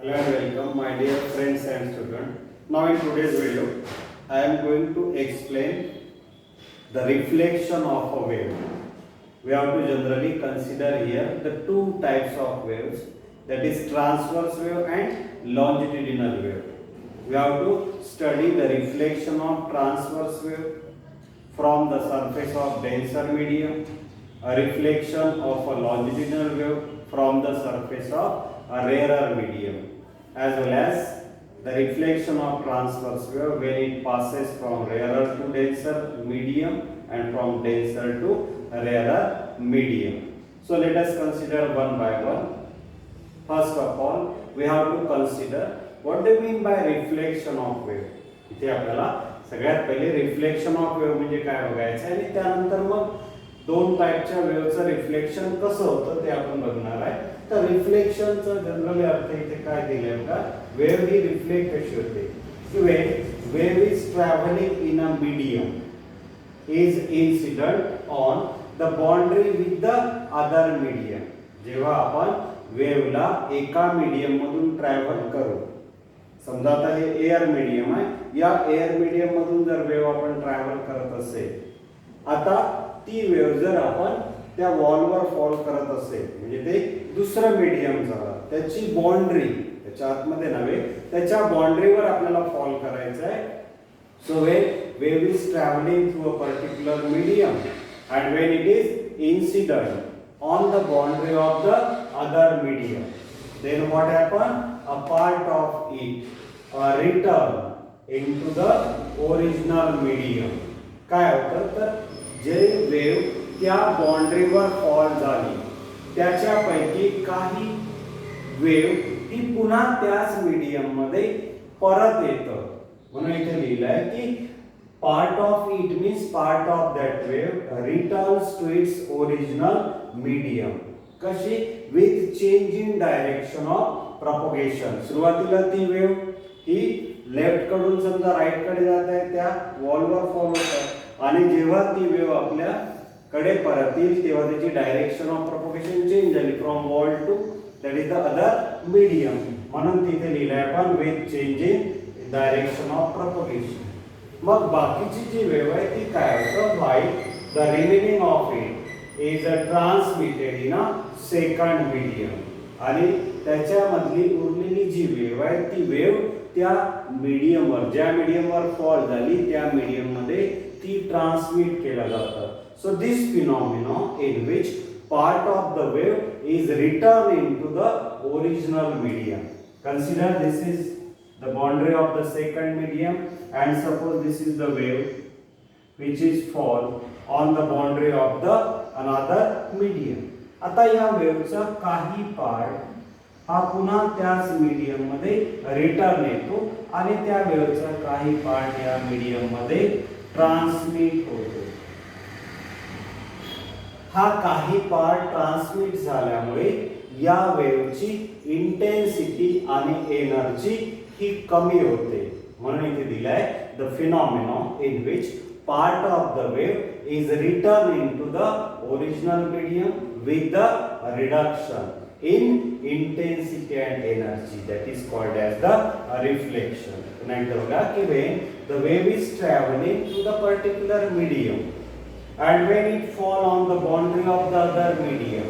Hello and welcome, my dear friends and students. Now, in today's video, I am going to explain the reflection of a wave. We have to generally consider here the two types of waves, that is transverse wave and longitudinal wave. We have to study the reflection of transverse wave from the surface of denser medium, a reflection of a longitudinal wave from the surface of a rarer medium, as well as the reflection of transverse wave when it passes from rarer to denser medium and from denser to rarer medium. So let us consider one by one. First of all, we have to consider what do you mean by reflection of wave. इथे आपल्याला सगळ्यात पहिले reflection of wave म्हणजे काय बघायचं आहे आणि त्यानंतर मग दोन टाइपच्या वेव्हचं रिफ्लेक्शन कसं होतं ते आपण बघणार आहे. तर रिफ्लेक्शनचा जनरली अर्थ इथे काय दिलाय बघा, वेव्ह ही रिफ्लेक्ट कशी होते की wave is travelling in a medium is incident on the boundary with the other medium. जेव्हा आपण वेव्हला एका मीडियम मधून ट्रॅव्हल करू, समजा आता हे एअर मीडियम आहे, या एअर मीडियम मधून जर वेव्ह आपण ट्रॅव्हल करत असेल, आता ती वेव्ह जर आपण त्या वॉलवर फॉल करत असेल म्हणजे ते दुसरं मीडियम झालं, त्याची बाउंड्री त्याच्या आतमध्ये नव्हे त्याच्या बाउंड्रीवर आपल्याला फॉल करायचं आहे. So when wave is traveling through a particular medium and when it is incident on the boundary of the other medium, then what happen? A part of it return into the original medium. काय होतं तर जे wave त्या बाउंड्रीवर fall झाली त्याच्यापैकी काही wave ही पुन्हा त्याच मीडियम मध्ये परत येतं. म्हणून इथे लिहिलं आहे की part of it means part of that wave returns to its original medium. कशी? With change in direction of propagation. सुरुवातीला ती वेव्ह ही लेफ्ट कडून समजा राईट कडे जात आहे, त्या वॉलवर फॉल होत आहे आणि जेव्हा ती वेव्ह आपल्या कडे परत येईल तेव्हा त्याची डायरेक्शन ऑफ प्रपोगेशन चेंज झाली from wall to that is the other medium. म्हणून तिथे लिहिलं आहे आपण with change in direction of propagation. मग बाकीची जी वेव्ह आहे ती काय होतं, while the remaining of it is transmitted in a second medium आणि त्याच्यामधली उरलेली जी वेव्ह आहे ती वेव्ह त्या मीडियमवर ज्या मीडियमवर फॉल झाली त्या मीडियम मध्ये ती ट्रान्समिट केलं जातं. So this phenomena in which part of the wave is return into the original medium. Consider this is the boundary of the second medium and suppose this is the wave which is fall on the boundary of the another medium. आता या वेव्हचा काही part हा पुन्हा त्याच medium मध्ये return येतो आणि त्या वेव्हचा काही पार्ट या मीडियम मध्ये ट्रान्समिट होतो. हा काही पार्ट ट्रान्समिट झाल्यामुळे या वेव्हची इंटेन्सिटी आणि एनर्जी ही कमी होते. म्हणून इथे दिलाय the phenomena in which part of the wave is return into the original medium with the reduction in intensity and energy that is called as the reflection. नंतर बघा की when the wave is travelling through the particular medium and when it fall on the boundary of the other medium,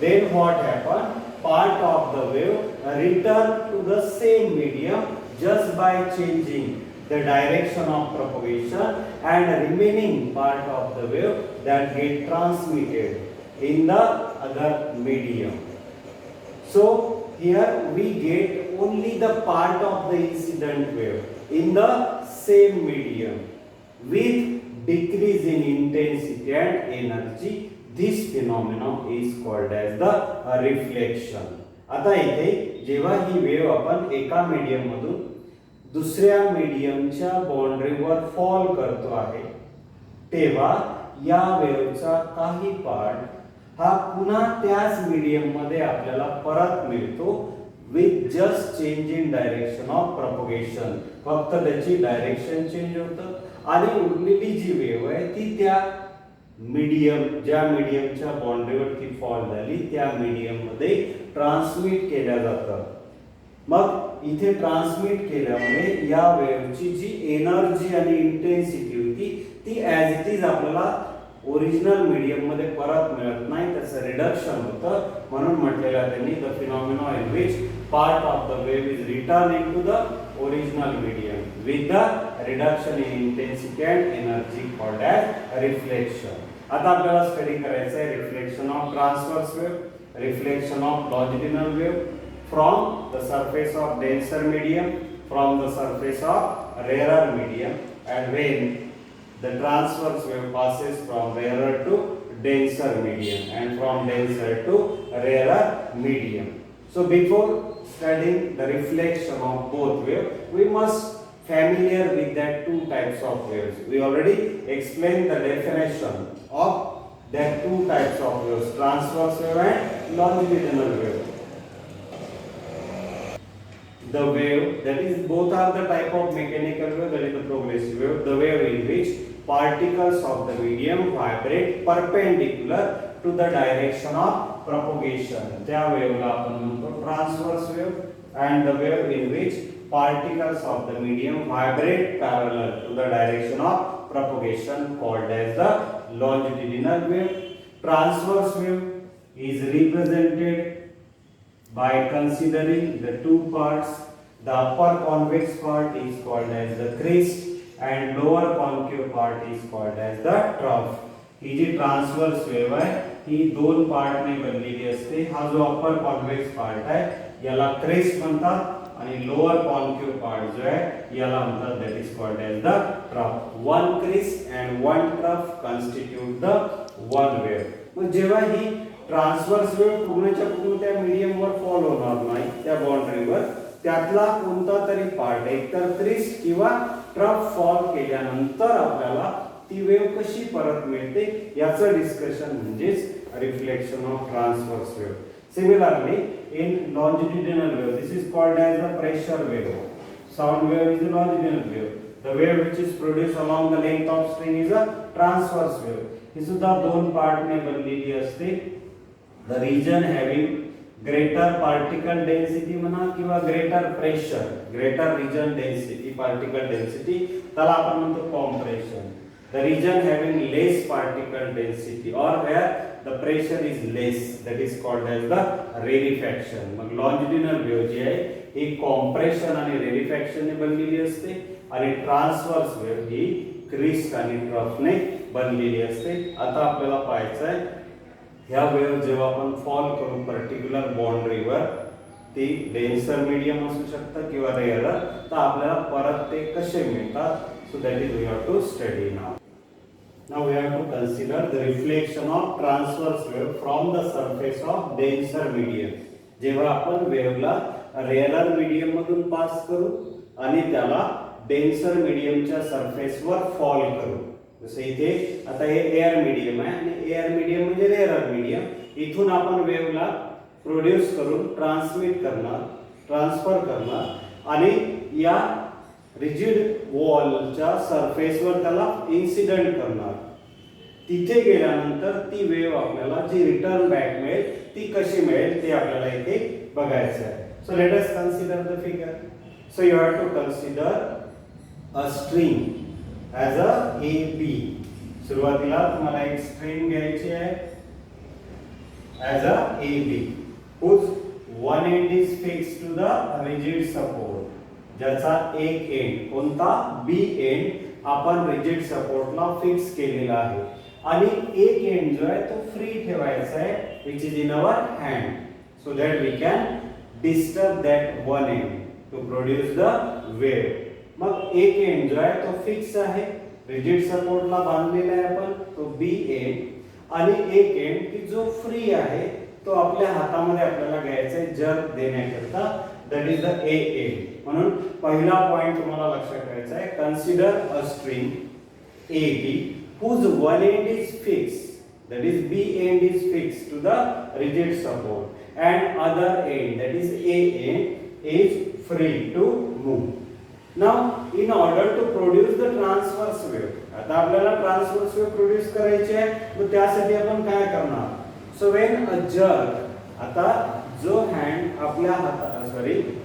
then what happen? Part of the wave return to the same medium just by changing the direction of propagation and remaining part of the wave that get transmitted in the other medium. So here we get only the part of the incident wave in the same medium with decrease in intensity and energy. This phenomenon is called as the reflection. आता इथे जेव्हा ही wave आपण एका medium मधून दुसऱ्या मीडियमच्या बाउंड्रीवर fall करतो आहे तेव्हा या वेव्हचा काही पार्ट हा पुन्हा त्याच मीडियम मध्ये आपल्याला परत मिळतो with just change in direction of propagation. फक्त त्याची डायरेक्शन चेंज होतं आणि उरलेली जी वेव्ह आहे ती त्या मीडियम ज्या मीडियमच्या बाउंड्रीवरती फॉल झाली त्या मीडियम मध्ये ट्रान्समिट केल्या जातात. मग इथे ट्रान्समिट केल्यामुळे या वेव्हची जी एनर्जी आणि इंटेन्सिटी होती ती ॲज इट इज आपल्याला ओरिजिनल मीडियम मध्ये परत मिळत नाही, त्याचं रिडक्शन होतं. म्हणून म्हटलेलं आहे त्यांनी the phenomena in which part of the wave is return into the original medium with the reduction in intensity and energy called as reflection. आता आपल्याला स्टडी करायचं आहे reflection of transverse wave, reflection of longitudinal wave from the surface of denser medium, from the surface of rarer medium, and when the transverse wave passes from rarer to denser medium and from denser to rarer medium. So before studying the reflection of both waves, we must familiar with that two types of waves. We already explained the definition of that two types of waves, transverse wave and longitudinal wave. The wave, that is both are the type of mechanical wave, that is the progressive wave, the wave in which particles of the medium vibrate perpendicular to the direction of propagation. त्या वेव्हला आपण म्हणतो transverse wave, and the wave in which particles of the medium vibrate parallel to the direction of propagation called as the longitudinal wave. Transverse wave is represented by considering the two parts. The upper convex part is called as the crest and lower concave part is called as the trough. ही जी transverse wave आहे ही दोन पार्टने बनलेली असते. हा जो अपर कॉन्वेक्स पार्ट आहे याला क्रेस्ट म्हणतात आणि लोअर कॉन्केव्ह पार्ट जो आहे याला म्हणतात that is called as the trough. One crest and one trough constitute the one wave. मग जेव्हा ही ट्रान्सव्हर्स वेव्ह पूर्णच्या पूर्ण त्या मीडियम वर फॉल होणार नाही, त्या बाउंड्रीवर त्यातला कोणता तरी पार्ट एकतर क्रिस्ट किंवा ट्रफ फॉल केल्यानंतर आपल्याला ती वेव्ह कशी परत मिळते याचं डिस्कशन म्हणजेच reflection of transverse wave. Similarly in longitudinal wave this is called as a pressure wave. Sound wave is a longitudinal wave. The wave which is produced along the length of string is a transverse wave. ही सुद्धा दोन पार्टने बनलेली असते. The region having greater particle density म्हणा किंवा greater pressure, greater region density particle density त्याला आपण म्हणतो compression. The region having less particle density और where the pressure is less that is called as the rarefaction. मग longitudinal wave जी आहे ही compression आणि रेरिफॅक्शन ने बनलेली असते आणि ट्रान्सव्हर्स वेव्ह ही क्रिस्ट आणि ट्रफने बनलेली असते. आता आपल्याला पाहायचं आहे ह्या वेव्ह जेव्हा आपण फॉल करू पर्टिक्युलर बाउंड्रीवर, ती डेन्सर मीडियम असू शकतं किंवा रेअरर, तर आपल्याला परत ते कसे मिळतात. So that is we have to study now. Now we have to consider the reflection of transverse wave from the surface of denser medium. जेव्हा आपण वेव्हला रेअरर मीडियम मधून पास करू आणि त्याला डेन्सर मीडियमच्या सरफेसवर फॉल करू. जसं इथे आता हे एअर मीडियम आहे आणि एअर मीडियम म्हणजे रेअरर मीडियम. इथून आपण वेव्हला प्रोड्यूस करून ट्रान्समिट करणार, ट्रान्सफर करणार आणि या रिजिड वॉलच्या सरफेसवर त्याला इन्सिडेंट करणार. तिथे गेल्यानंतर ती वेव्ह आपल्याला जी रिटर्न बॅक मिळेल ती कशी मिळेल ते आपल्याला इथे बघायचं आहे. So let us consider the figure. So you have to consider a string as a AB. सुरुवातीला तुम्हाला एक स्ट्रिंग घ्यायची आहे as a AB whose one end is fixed to the rigid support. ज्याचा एक एंड कोणता B एंड आपण rigid सपोर्टला fix केलेला आहे आणि एक एंड जो आहे तो फ्री ठेवायचा आहे which is in our hand so that we can disturb that one end to produce the wave. मग एक एंड जो आहे तो फिक्स आहे, रिजिड सपोर्टला बांधलेला आहे आपण, तो बी एंड आणि एक एंड की जो फ्री आहे तो आपल्या हातामध्ये आपल्याला घ्यायचा आहे जर्क देण्याकरता, that is the A end. म्हणून पहिला पॉइंट तुम्हाला लक्षात ठेवायचा आहे, consider a string A B whose one end is fixed, that is B end is fixed to the rigid support and other end, that is A end, is free to move. Now in order to produce the transverse wave, आता आपल्याला transverse wave produce करायची आहे, तर त्यासाठी आपण काय करणार. So when a jerk, आता जो हँड आपल्या हातात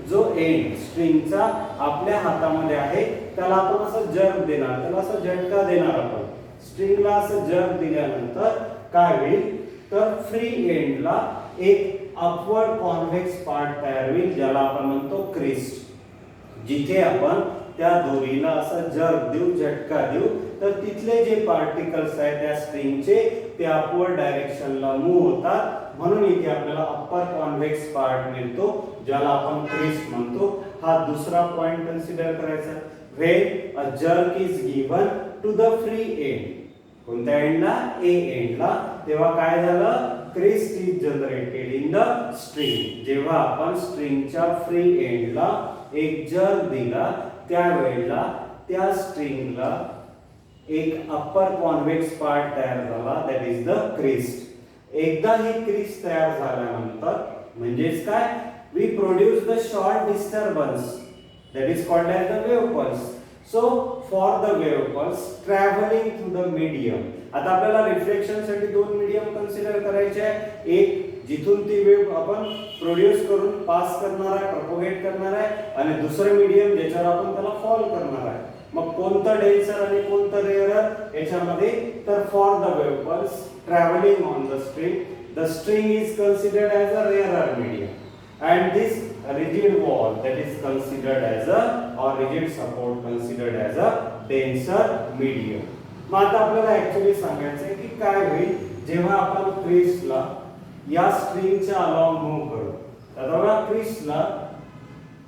जो एंड स्ट्रिंगचा आपल्या हातामध्ये आहे त्याला आपण असं जर्क देणार, त्याला असं झटका देणार. आपण स्ट्रिंगला असं जर्क दिल्यानंतर काय होईल तर फ्री एंडला एक अपवर्ड कॉन्व्हेक्स पार्ट तयार होईल ज्याला आपण म्हणतो क्रिस्ट. जिथे आपण त्या दोरीला असं जर्क देऊ, झटका देऊ, तर तिथले जे पार्टिकल्स आहेत त्या स्ट्रिंगचे ते अपवर्ड डायरेक्शनला मूव्ह होतात. म्हणून इथे आपल्याला अप्पर कॉन्व्हेक्स पार्ट मिळतो ज्याला आपण क्रिस्ट म्हणतो. हा दुसरा पॉइंट कन्सिडर करायचा. When a jerk is given to the free end, कोणत्या एंडला ए एंडला, तेव्हा काय झालं crest is generated in the string. जेव्हा आपण स्ट्रिंगच्या फ्री एंडला एक जर्क दिला त्यावेळेला त्या स्ट्रिंगला एक अप्पर कॉन्व्हेक्स पार्ट तयार झाला दॅट इज द क्रिस्ट. एकदा ही क्रिस्ट तयार झाल्यानंतर म्हणजेच काय we produce the short disturbance that is called as the wave pulse. So for the wave pulse travelling through the medium, आता आपल्याला रिफ्लेक्शन साठी दोन मीडियम कन्सिडर करायचे आहे. एक जिथून ती वेव्ह आपण प्रोड्यूस करून पास करणार आहे, प्रोपोगेट करणार आहे, आणि दुसरं मीडियम ज्याच्यावर आपण त्याला फॉल करणार आहे. मग कोणतं डेन्सर आणि कोणतं रेअरर याच्यामध्ये, तर for the wave pulse travelling on the string is considered as a rarer medium and this rigid wall that is considered as a or rigid support considered as a denser medium. मग आता आपल्याला actually सांगायचं आहे की काय होईल जेव्हा आपण क्रिस्टला या स्ट्रिंगच्या अलॉंग मूव्ह करू. तर बघा क्रिस्टला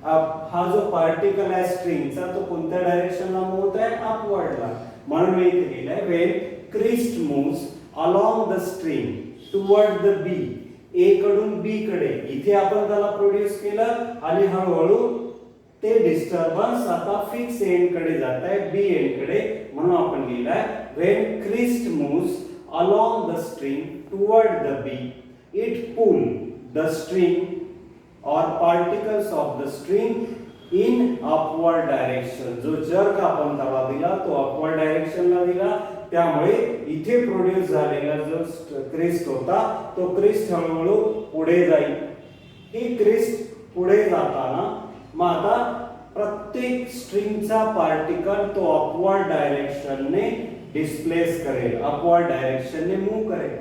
हा जो पार्टिकल आहे स्ट्रिंगचा तो कोणत्या डायरेक्शनला मूव्ह होत आहे अपवर्डला. म्हणून मी इथे लिहिलंय when crest moves along the string toward the B, A कडून बी कडे, इथे आपण त्याला प्रोड्यूस केलं आणि हळूहळू ते डिस्टर्बन्स आता फिक्स एंड कडे जात आहे, बी एंड कडे. म्हणून आपण लिहिलंय when crest moves along the string toward the B it pull the string और particles of the string in upward direction. जो जर्क आपण त्याला दिला तो अपवर्ड डायरेक्शनला दिला, त्यामुळे इथे प्रोड्यूस झालेला जो क्रिस्ट होता तो क्रिस्ट हळूहळू पुढे जाईल. ही क्रिस्ट पुढे जाताना मग आता प्रत्येक स्ट्रिंगचा पार्टिकल तो अपवर्ड डायरेक्शनने डिस्प्लेस करेल, अपवर्ड डायरेक्शनने मूव्ह करेल.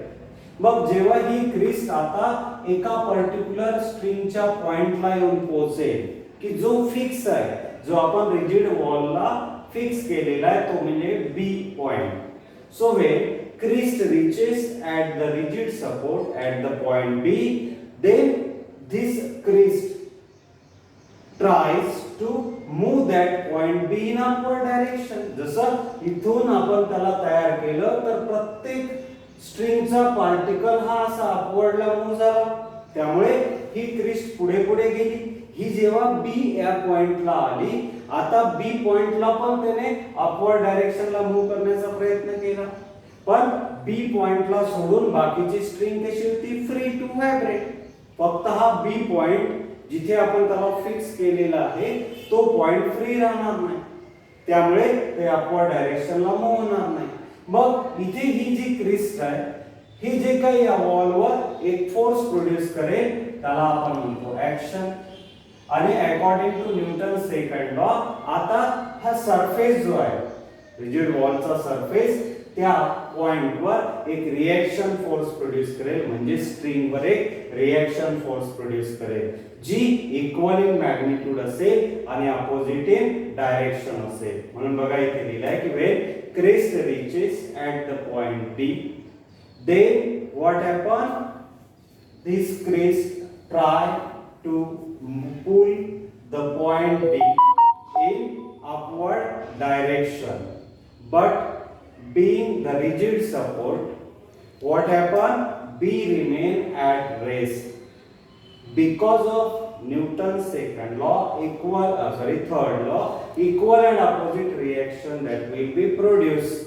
मग जेव्हा ही क्रिस्ट आता एका पर्टिक्युलर स्ट्रिंगच्या पॉइंटला येऊन पोहोचेल की जो फिक्स आहे, जो आपण रिजिड वॉलला फिक्स केलेला आहे तो म्हणजे बी point. So when crest reaches at the rigid support at the point B, then this crest tries to move that point B in upward direction. जसं इथून आपण त्याला तयार केलं तर प्रत्येक स्ट्रिंगचा पार्टिकल हा असा अपवर्डला मूव्ह झाला, त्यामुळे ही क्रिस्ट पुढे पुढे गेली. ही जेव्हा बी या पॉइंटला आली, आता बी पॉइंटला पण त्याने अपवर्ड डायरेक्शनला मूव्ह करण्याचा प्रयत्न केला, पण बी पॉइंटला सोडून बाकीची स्ट्रिंग कशी होती फ्री टू व्हायब्रेट. फक्त हा बी पॉइंट जिथे आपण त्याला फिक्स केलेला आहे तो पॉइंट फ्री राहणार नाही, त्यामुळे ते अपवर्ड डायरेक्शनला मूव्ह होणार नाही. मग इथे ही जी क्रिस्ट आहे ही जे काही या वॉलवर एक फोर्स प्रोड्यूस करेल त्याला आपण म्हणतो ऍक्शन. आणि according to Newton second law आता हा सरफेस जो आहे रिजिड वॉलचा सरफेस त्या पॉइंटवर एक रिएक्शन फोर्स प्रोड्यूस करेल, म्हणजे स्ट्रिंगवर एक रिएक्शन फोर्स प्रोड्यूस करेल जी इक्वल इन मॅग्निट्यूड असेल आणि अपोजिट इन डायरेक्शन असेल. म्हणून बघा इथे लिहिलंय की when crest reaches at the point B then what happen, this crest try to pull the point B in upward direction, but being the rigid support what happen, B remain at rest because of Newton's second law, third law, equal and opposite reaction that will be produced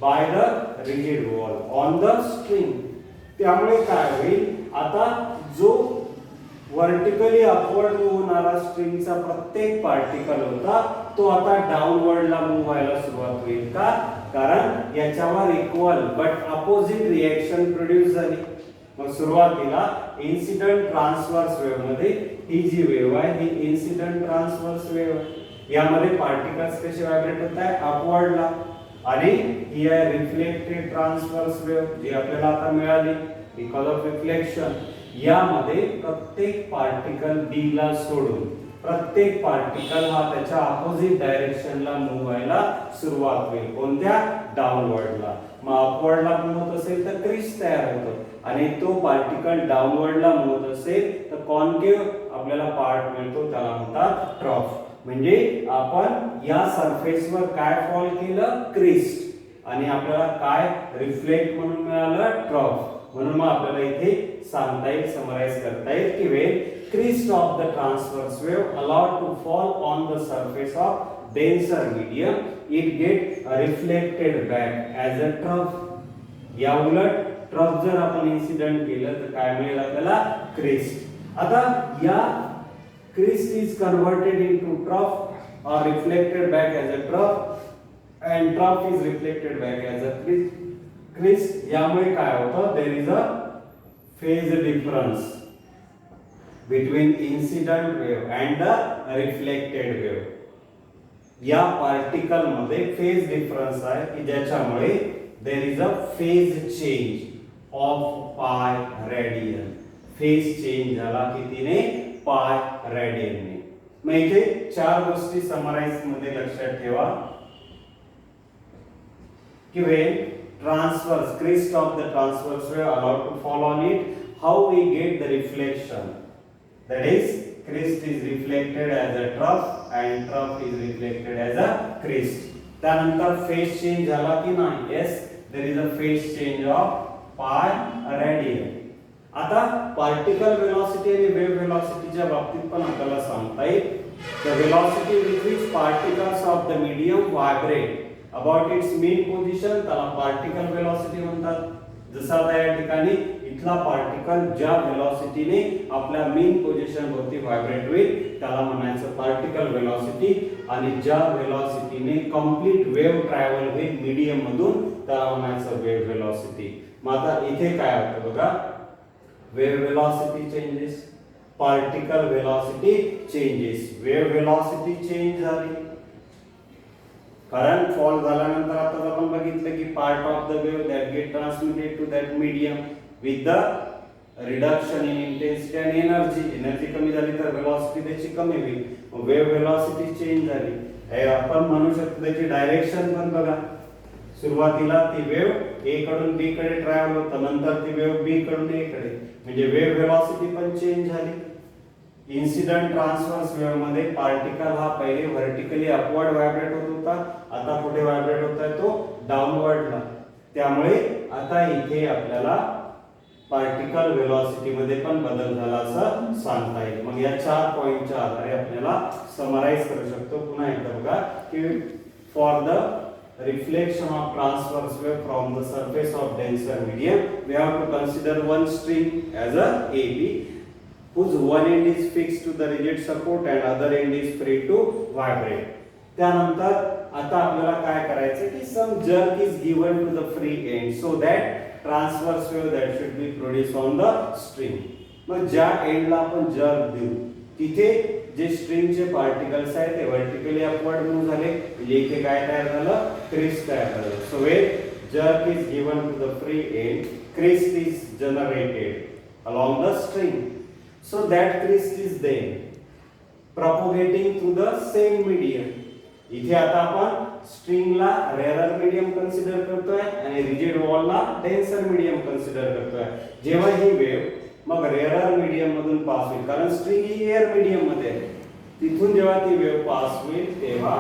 by the rigid wall on the string. त्यामुळे काय होईल, आता जो vertically upward move होणारा स्ट्रिंगचा प्रत्येक particle होता तो आता डाउनवर्डला मूव्ह व्हायला सुरुवात होईल. का? कारण याच्यावर equal but opposite reaction produce झाली. मग सुरुवातीला इन्सिडेंट ट्रान्सव्हर्स वेव्ह मध्ये ही जी वेव्ह आहे ही इन्सिडेंट ट्रान्सव्हर्स वेव्ह आहे, यामध्ये पार्टिकल्स कसे व्हायब्रेट होत आहे अपवर्डला, आणि ही आहे रिफ्लेक्टेड ट्रान्सव्हर्स वेव्ह जी आपल्याला आता मिळाली बिकॉज ऑफ रिफ्लेक्शन. यामध्ये प्रत्येक पार्टिकल बी ला सोडून प्रत्येक पार्टिकल हा त्याच्या अपोजिट डायरेक्शनला मूव्ह व्हायला सुरुवात होईल. कोणत्या? डाउनवर्डला. मग अपवर्डला मूव्ह होत असेल तर क्रिस तयार होतो, आणि तो पार्टिकल डाउनवर्डला मूव्ह होत असेल तर कॉन्केव्ह आपल्याला पार्ट मिळतो, त्याला म्हणतात ट्रफ. म्हणजे आपण या सरफेसवर काय फॉल केलं? क्रिस्ट, आणि आपल्याला काय रिफ्लेक्ट म्हणून मिळालं? ट्रफ. म्हणून मग आपल्याला इथे सांगता येईल, समराइज करता येईल की Wien crest of the transverse wave allowed to fall on the surface of denser medium, it get reflected back as a trough. या उलट ट्रफ जर आपण इन्सिडेंट केलं तर काय मिळेल आपल्याला? क्रिस्ट. आता या crest is converted into trough or reflected back as a trough and trough is reflected back as a crest. यामुळे काय होतं? there is a phase difference between incident wave and the reflected wave. या particle मध्ये phase difference आहे की ज्याच्यामुळे there is a phase change of pi radian. Phase change झाला कितीने? पाय रेडियनने. मग इथे चार गोष्टी समराइज मध्ये लक्षात ठेवा की when transverse crest of the transverse wave allowed to fall on it, how we get the reflection? That is, crest is reflected as a trough and trough is reflected as a crest. त्यानंतर phase change झाला की नाही? Yes, there is a phase change of pi radian. आता particle velocity आणि wave वेलोसिटीच्या बाबतीत पण आपल्याला सांगता येईल the velocity with which particles of the medium vibrate about its mean position त्याला पार्टिकल वेलोसिटी म्हणतात. जसं आता या ठिकाणी इथला पार्टिकल ज्या वेलोसिटीने आपल्या मेन पोझिशन वरती व्हायब्रेट होईल त्याला म्हणायचं पार्टिकल वेलोसिटी, आणि ज्या वेलोसिटीने कंप्लीट वेव्ह ट्रॅव्हल होईल मीडियम मधून त्याला म्हणायचं वेव्ह वेलोसिटी. मग आता इथे काय होतं बघा, wave velocity changes, particle velocity changes. Wave velocity change झाली कारण फॉल झाल्यानंतर आता आपण बघितलं की part of the wave that get transmitted to that medium with the reduction in intensity आणि एनर्जी कमी झाली तर वेलोसिटी त्याची कमी होईल. वेव्ह वेलोसिटी चेंज झाली. आपण म्हणू शकतो त्याची डायरेक्शन पण बघा, सुरुवातीला ती वेव्ह ए कडून बी कडे ट्रॅव्हल होत, नंतर ती वेव्ह बी कडून ए कडे, म्हणजे वेव्ह वेलोसिटी पण चेंज झाली. इन्सिडेंट ट्रान्सव्हर्स वेव्ह मध्ये पार्टिकल हा पहिले व्हर्टिकली अपवर्ड व्हायब्रेट होत होता, आता कुठे व्हायब्रेट होत आहे? तो डाउनवर्डला. त्यामुळे आता इथे आपल्याला पार्टिकल वेलोसिटी मध्ये पण बदल झाला असं सांगता येईल. मग या चार पॉइंटच्या आधारे आपल्याला समराइज करू शकतो. पुन्हा एकदा बघा की for the reflection of transverse wave from the surface of denser medium, we have to consider one string as a AB whose one end is fixed to the rigid support and other end is free to vibrate. त्यानंतर आता आपल्याला काय करायचं की some jerk is given to the free end so that transverse wave that should be produced on the string. मग ज्या एंडला आपण jerk देऊ तिथे जे स्ट्रिंगचे पार्टिकल्स आहेत ते व्हर्टिकली अपवर्ड मूव्ह झाले, म्हणजे इथे काय तयार झालं? क्रिस्ट तयार झालं. So when jerk is given to the free end, crest is generated along the string. So that crest is then propagating through the same medium. इथे आता आपण स्ट्रिंगला रेअरर मीडियम कन्सिडर करतोय आणि रिजिड वॉलला डेन्सर मीडियम कन्सिडर करतोय. जेव्हा ही wave मग rarer medium मधून pass होईल, कारण स्ट्रिंग ही एअर मीडियम मध्ये आहे, तिथून जेव्हा ती वेव्ह पास होईल तेव्हा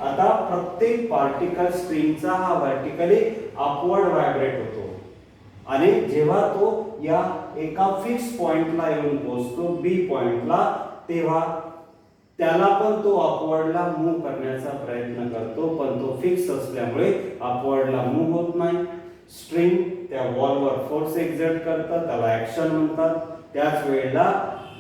आता प्रत्येक पार्टिकल स्ट्रिंगचा हा व्हर्टिकली अपवर्ड व्हायब्रेट होतो, आणि जेव्हा तो या एका फिक्स पॉइंटला येऊन पोहोचतो बी पॉइंटला तेव्हा त्याला पण तो अपवर्डला मूव्ह करण्याचा प्रयत्न करतो, पण तो फिक्स असल्यामुळे अपवर्डला मूव्ह होत नाही. स्ट्रिंग त्या वॉलवर फोर्स एक्झर्ट करतात, त्याला ऍक्शन म्हणतात. त्याच वेळेला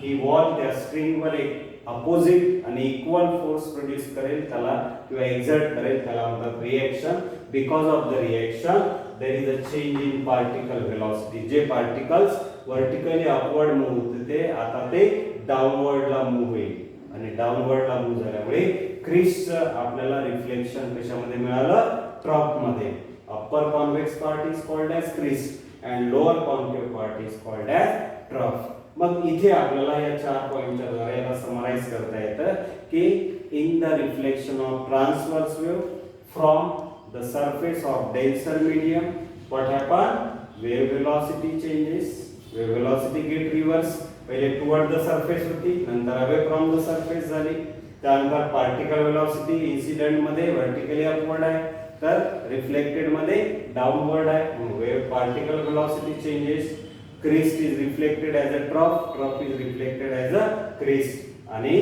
ही वॉल त्या स्ट्रिंगवर एक अपोजिट आणि इक्वल फोर्स प्रोड्यूस करेल त्याला किंवा एक्झर्ट करेल, त्याला म्हणतात reaction. Because of the reaction there is a change in particle velocity. जे पार्टिकल्स व्हर्टिकली अपवर्ड मूव्ह होते ते आता ते डाऊनवर्डला मूव्ह होईल आणि डाऊनवर्डला मूव्ह झाल्यामुळे क्रिस्टचं आपल्याला रिफ्लेक्शन कशामध्ये मिळालं ट्रफ मध्ये upper convex part is called as crest and lower concave part is called as trough मग इथे आपल्याला या 4 पॉइंटच्या द्वारे याला समराइज करता येतं की in the reflection of transverse wave from the surface of denser medium what happen wave velocity changes wave velocity get reverse पहिले टुवर्ड द सरफेस होती नंतर अवे फ्रॉम द सरफेस झाली त्यानंतर पार्टिकल वेलोसिटी इन्सिडेंट मध्ये vertically upward आहे तर reflected मध्ये downward आहे wave particle velocity changes crest is reflected as a trough is reflected as a crest आणि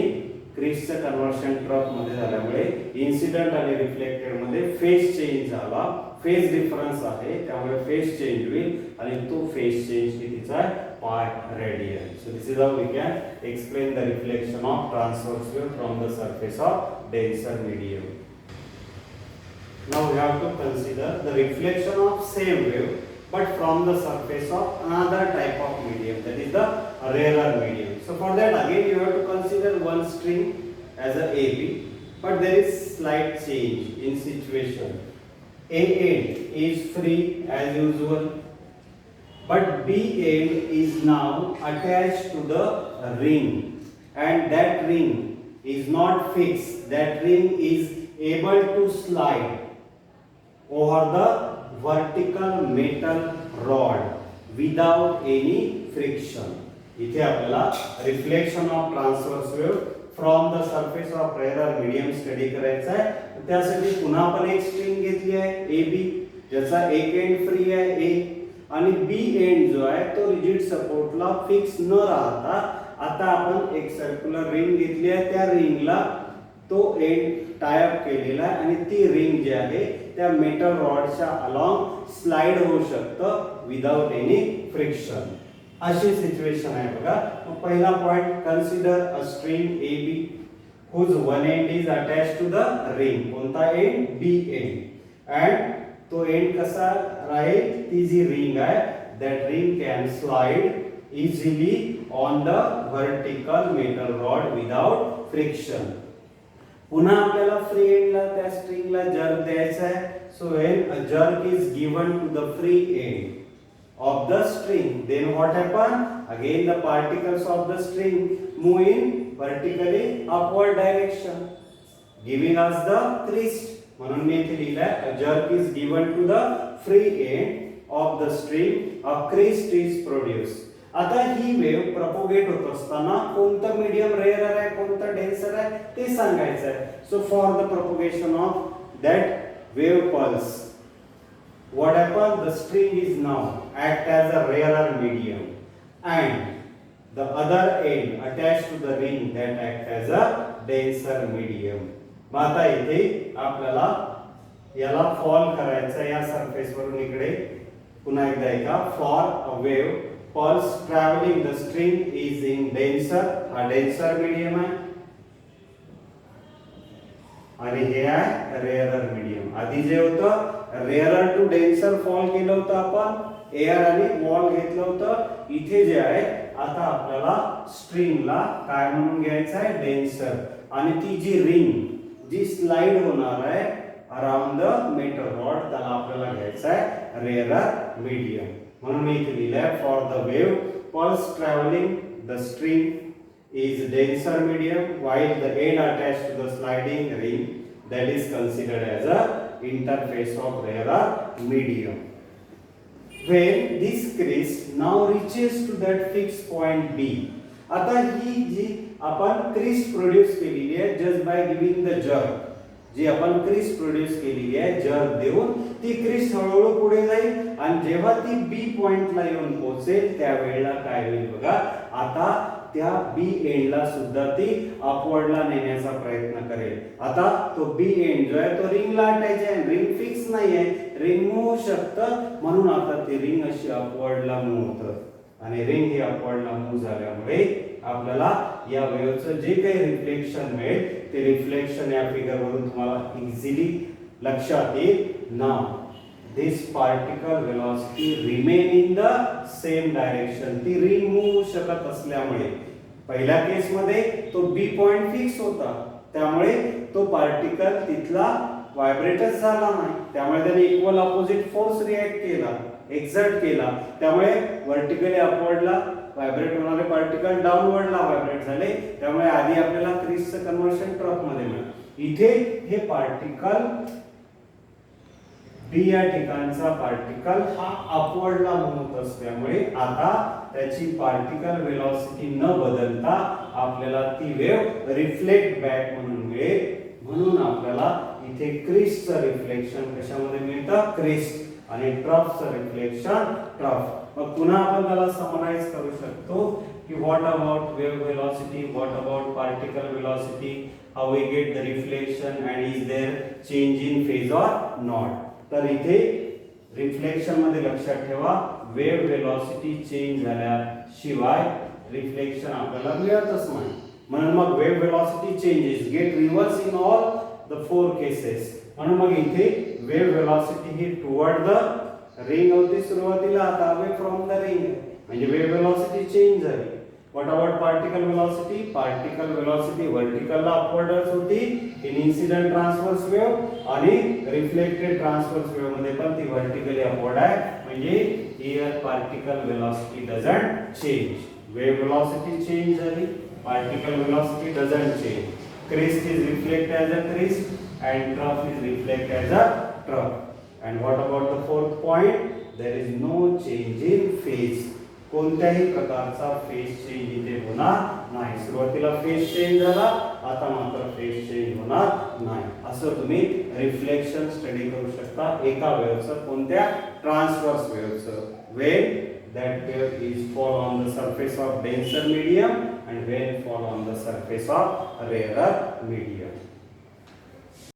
क्रिस्टचं कन्व्हर्शन ट्रफ मध्ये झाल्यामुळे इन्सिडेंट आणि रिफ्लेक्टेड मध्ये फेज चेंज झाला फेज डिफरन्स आहे त्यामुळे फेज चेंज होईल आणि तो फेज चेंज कितीचा आहे pi radian so this is how we can explain the reflection of transverse wave from the surface of denser medium now we have to consider the reflection of same wave but from the surface of another type of medium that is the rarer medium so for that again you have to consider one string as a AB but there is slight change in situation A end is free as usual but B end is now attached to the ring and that ring is not fixed that ring is able to slide over the vertical metal rod without any friction इथे आपल्याला reflection of transverse wave from the surface of rare medium study करायचा आहे त्यासाठी पुन्हा आपण एक string घेतली आहे ए बी ज्याचा एक एंड फ्री आहे ए आणि बी एंड जो आहे तो रिजिड सपोर्टला फिक्स न राहता आता आपण एक सर्क्युलर रिंग घेतली आहे त्या रिंगला तो एंड टाय अप केलेला आहे आणि ती रिंग जी आहे त्या मेटल रॉडच्या अलॉंग स्लाइड होऊ शकतं विदाउट एनी फ्रिक्शन अशी सिच्युएशन आहे बघा मग पहिला point consider a string A B whose one end is attached to the ring कोणता एंड बी एंड अँड तो एंड कसा राहील ती जी रिंग आहे that ring can slide easily on the vertical metal rod without friction पुन्हा आपल्याला free एंडला त्या स्ट्रिंगला जर्क द्यायचा आहे so when a jerk is given to the free end of the string then what happen again the particles of the string move in vertically upward direction giving us the crest म्हणून मी इथे लिहिलंय a jerk is given to the free end of the string a crest is produced आता ही wave propagate होत असताना कोणतं medium rare आहे कोणतं डेन्सर आहे ते सांगायचं आहे so for the propagation of that wave pulse what happens the string is now act as a rarer medium and the other end attached to the ring that act as a denser medium मग आता इथे आपल्याला याला fall करायचं या surface वरून इकडे पुन्हा एकदा ऐका for a wave pulse travelling the string is in denser हा डेन्सर मीडियम आहे आणि हे आहे रेअरर मीडियम आधी जे होतं रेअरर टू डेन्सर फॉल केलं होतं आपण एअर आणि वॉल घेतलं होतं इथे जे आहे आता आपल्याला स्ट्रिंगला काय म्हणून घ्यायचं आहे डेन्सर आणि ती जी रिंग जी स्लाइड होणार आहे अराउंड द मेटल रॉड त्याला आपल्याला घ्यायचं आहे रेअरर मीडियम म्हणून मी इथे लिहिलंय for the wave pulse travelling the string is denser medium while the end attached to the sliding ring that is considered as a interface of rarer medium when this crest now reaches to that fixed point B आता ही जी आपण crest produce केलेली आहे just by giving the jerk जी आपण crest produce केलेली आहे jerk देऊन ती क्रिस्ट हळूहळू पुढे जाईल आणि जेव्हा ती बी पॉइंटला येऊन पोहोचेल त्यावेळेला काय होईल बघा आता त्या बी एंडला सुद्धा ती अपवर्डला नेण्याचा प्रयत्न करेल आता तो बी एंड जो आहे तो रिंगला अटॅच आहे रिंग फिक्स नाही आहे रिंग मूव्ह शकतं म्हणून आता ती रिंग अशी अपवर्डला मूव्ह होतं आणि रिंग ही अपवर्डला मूव्ह झाल्यामुळे आपल्याला या वेव्हचं जे काही रिफ्लेक्शन मिळेल ते रिफ्लेक्शन या फिगर वरून तुम्हाला इझिली लक्षात येईल नाव this particle velocity remain in the same direction. ती रिंग होऊ शकत असल्यामुळे पहिल्या केस मध्ये तो बी पॉइंट फिक्स होता, त्यामुळे तो पार्टिकल तिथला व्हायब्रेटच झाला नाही, त्यामुळे त्याने इक्वल अपोजिट फोर्स रिएक्ट केला, एक्झर्ट केला, त्यामुळे वर्टिकली अपवर्डला व्हायब्रेट होणारे पार्टिकल डाऊनवर्डला व्हायब्रेट झाले, त्यामुळे आधी आपल्याला क्रिसचं कन्व्हर्शन ट्रफ मध्ये मिळालं. इथे हे पार्टिकल बी या ठिकाणचा पार्टिकल हा अपवर्डला मूव्ह होत असल्यामुळे आता त्याची पार्टिकल वेलोसिटी न बदलता आपल्याला ती वेव्ह रिफ्लेक्ट बॅक म्हणून मिळेल. म्हणून आपल्याला इथे क्रिसचं रिफ्लेक्शन कशामध्ये मिळतं, क्रिस, आणि ट्रफचं रिफ्लेक्शन ट्रफ. मग पुन्हा आपण त्याला समराइज करू शकतो की what about wave velocity, what about particle velocity, how we get the reflection and is there change in phase or not. तर इथे रिफ्लेक्शन मध्ये लक्षात ठेवा वेव्ह वेलोसिटी चेंज झाल्याशिवाय रिफ्लेक्शन आपल्याला मिळतच नाही. म्हणून मग wave velocity changes get reverse in all the four cases. म्हणून मग इथे वेव्ह वेलोसिटी ही टुवर्ड द रिंग होती सुरुवातीला, आता अवे फ्रॉम द रिंग, म्हणजे वेव्ह वेलोसिटी चेंज झाली. What about particle velocity, particle velocity वर्टिकलला अपवर्डच होती इन इन्सिडेंट ट्रान्सव्हर्स वेव्ह, आणि रिफ्लेक्टेड ट्रान्सव्हर्स वेव्ह मध्ये पण ती वर्टिकली अपवर्ड आहे, म्हणजे here particle velocity doesn't change. Wave velocity change झाली, particle velocity doesn't change. Crest is reflect as a crest and trough is reflect as a trough. And what about the fourth point? There is no change in phase. कोणत्याही प्रकारचा phase change इथे होणार नाही. सुरुवातीला phase change झाला, आता मात्र phase change होणार नाही. असं तुम्ही रिफ्लेक्शन स्टडी करू शकता एका वेव्हचं, कोणत्या, transverse वेव्हचं. when that wave is fall on the surface of denser medium and when fall on the surface of rarer medium.